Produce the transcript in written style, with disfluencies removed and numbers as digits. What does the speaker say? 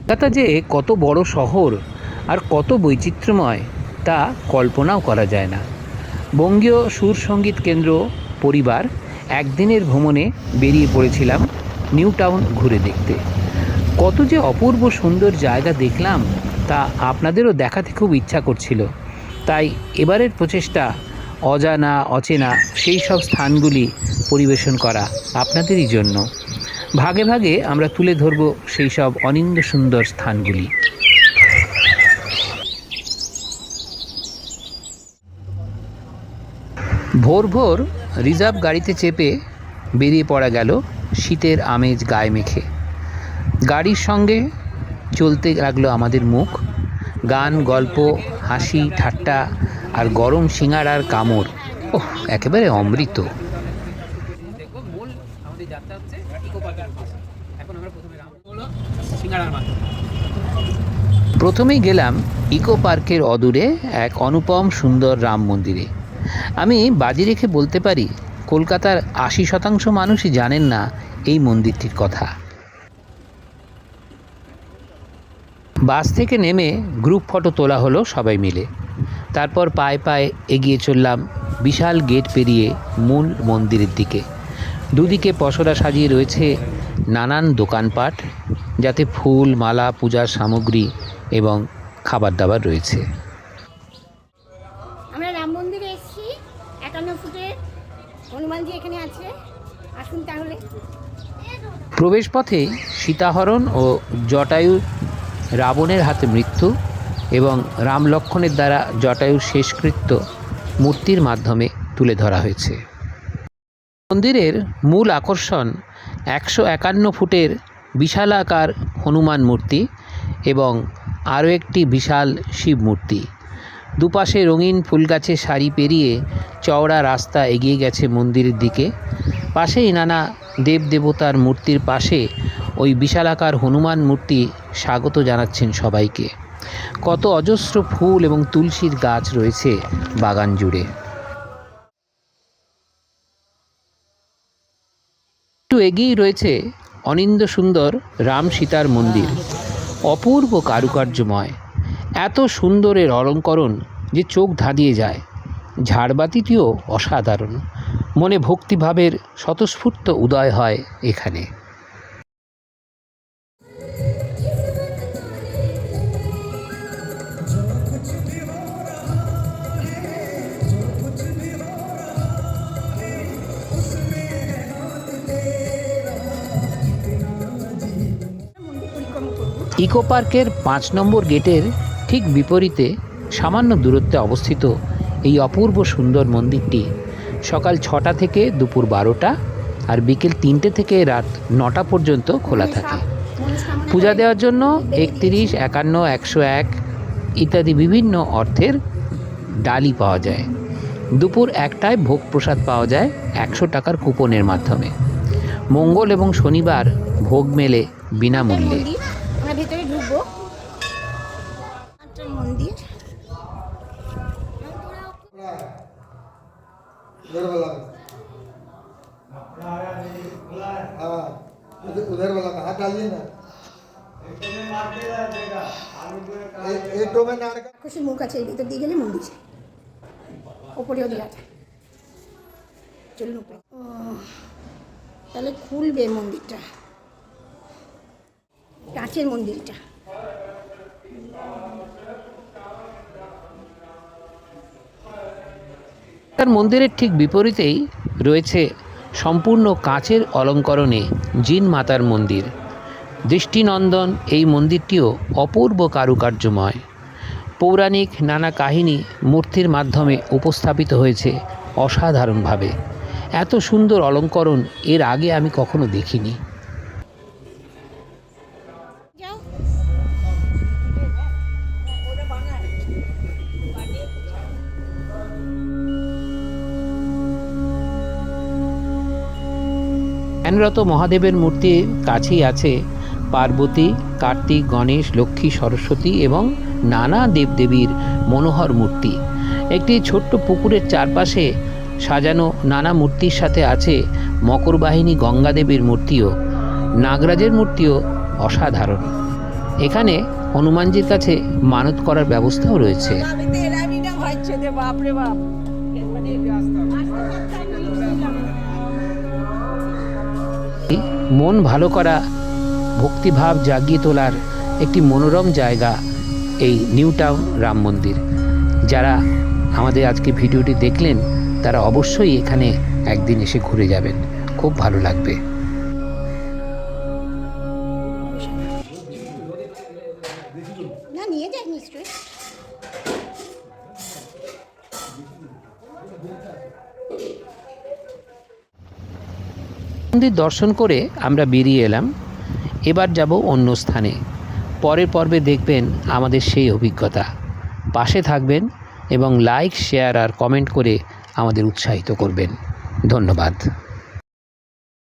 কলকাতা যে কত বড় শহর আর কত বৈচিত্র্যময় তা কল্পনাও করা যায় না। বঙ্গীয় সুর সঙ্গীত কেন্দ্র পরিবার একদিনের ভ্রমণে বেরিয়ে পড়েছিলাম নিউ টাউন ঘুরে দেখতে। কত যে অপূর্ব সুন্দর জায়গা দেখলাম তা আপনাদেরও দেখাতে খুব ইচ্ছা করছিল। তাই এবারের প্রচেষ্টা অজানা অচেনা সেই সব স্থানগুলি পরিবেশন করা আপনাদেরই জন্য। ভাগে ভাগে আমরা তুলে ধরব সেই সব অনিন্দ্য সুন্দর স্থানগুলি। ভোর ভোর রিজার্ভ গাড়িতে চেপে বেরিয়ে পড়া গেল শীতের আমেজ গায়ে মেখে। গাড়ির সঙ্গে চলতে লাগলো আমাদের মুখ, গান, গল্প, হাসি ঠাট্টা আর গরম সিঙাড়ার কামড়। ওহ, একেবারে অমৃত। প্রথমেই গেলাম ইকো পার্কের অদূরে এক অনুপম সুন্দর রাম মন্দিরে। আমি বাজি রেখে বলতে পারি কলকাতার ৮০% মানুষই জানেন না এই মন্দিরটির কথা। বাস থেকে নেমে গ্রুপ ফটো তোলা হলো সবাই মিলে। তারপর পায়ে পায়ে এগিয়ে চললাম বিশাল গেট পেরিয়ে মূল মন্দিরের দিকে। দুদিকে পসরা সাজিয়ে রয়েছে নানান দোকানপাট, যাতে ফুল, মালা, পূজার সামগ্রী এবং খাবার দাবার রয়েছে। আমরা রাম মন্দিরে এসেছি, ৫১ ফুটের হনুমানজি এখানে আছে, আসুন তাহলে। প্রবেশপথে সীতাহরণ ও জটায়ু রাবণের হাতে মৃত্যু এবং রাম লক্ষ্মণের দ্বারা জটায়ুর শেষকৃত্য মূর্তির মাধ্যমে তুলে ধরা হয়েছে। মন্দিরের মূল আকর্ষণ ১৫১ ফুটের বিশালাকার হনুমান মূর্তি এবং আরও একটি বিশাল শিব মূর্তি। দুপাশে রঙিন ফুলগাছের সারি পেরিয়ে চওড়া রাস্তা এগিয়ে গেছে মন্দিরের দিকে। পাশেই নানা দেবদেবতার মূর্তির পাশে ওই বিশালাকার হনুমান মূর্তি স্বাগত জানাচ্ছেন সবাইকে। কত অজস্র ফুল এবং তুলসীর গাছ রয়েছে বাগান জুড়ে। একটু এগিয়েই রয়েছে অনিন্দ্য সুন্দর রাম সীতার মন্দির, অপূর্ব কারুকার্যময়। এত সুন্দরের অলঙ্করণ যে চোখ ধাঁধিয়ে যায়। ঝাড়বাতিটিও অসাধারণ। মনে ভক্তিভাবের স্বতঃস্ফূর্ত উদয় হয় এখানে। ইকো পার্কের ৫ নম্বর গেটের ঠিক বিপরীতে সামান্য দূরত্বে অবস্থিত এই অপূর্ব সুন্দর মন্দিরটি সকাল ৬টা থেকে দুপুর ১২টা আর বিকেল ৩টে থেকে রাত ৯টা পর্যন্ত খোলা থাকে। পূজা দেওয়ার জন্য ৩১, ৫১, ১০১ ইত্যাদি বিভিন্ন অর্থের ডালি পাওয়া যায়। দুপুর ১টায় ভোগ প্রসাদ পাওয়া যায় ১০০ টাকার কুপনের মাধ্যমে। মঙ্গল এবং শনিবার ভোগ মেলে বিনামূল্যে। আমরা ভেতরে ঢুকবো। মন্দির उधर वाला में हाथ डालिए ना, খুশি মুখ আছে, এই ভিতর দিয়ে গেলে মন্দির ওপরেও দেওয়া আছে। চলুন উপরে। তাহলে খুলবে মন্দিরটা, কাঁচের মন্দিরটা। তার মন্দিরের ঠিক বিপরীতেই রয়েছে সম্পূর্ণ কাচের অলঙ্করণে জিন মাতার মন্দির। দৃষ্টিনন্দন এই মন্দিরটিও অপূর্ব কারুকার্যময়। পৌরাণিক নানা কাহিনী মূর্তির মাধ্যমে উপস্থাপিত হয়েছে অসাধারণভাবে। এত সুন্দর অলঙ্করণ এর আগে আমি কখনো দেখিনি। ধ্যানরত মহাদেবের মূর্তির কাছেই আছে পার্বতী, কার্তিক, গণেশ, লক্ষ্মী, সরস্বতী এবং নানা দেবদেবীর মনোহর মূর্তি। একটি ছোট্ট পুকুরের চারপাশে সাজানো নানা মূর্তির সাথে আছে মকরবাহিনী গঙ্গাদেবীর মূর্তিও। নাগরাজের মূর্তিও অসাধারণ। এখানে হনুমানজির কাছে মানত করার ব্যবস্থাও রয়েছে। মন ভালো করা, ভক্তিভাব জাগিয়ে তোলার একটি মনোরম জায়গা এই নিউ টাউন রাম মন্দির। যারা আমাদের আজকে ভিডিওটি দেখলেন তারা অবশ্যই এখানে একদিন এসে ঘুরে যাবেন, খুব ভালো লাগবে। না নিয়ে যাক নিশ্চয়ই। মন্দির দর্শন করে আমরা বেরিয়ে এলাম। এবার যাব অন্য স্থানে। পরের পর্বে দেখবেন আমাদের সেই অভিজ্ঞতা। পাশে থাকবেন এবং লাইক, শেয়ার আর কমেন্ট করে আমাদের উৎসাহিত করবেন। ধন্যবাদ।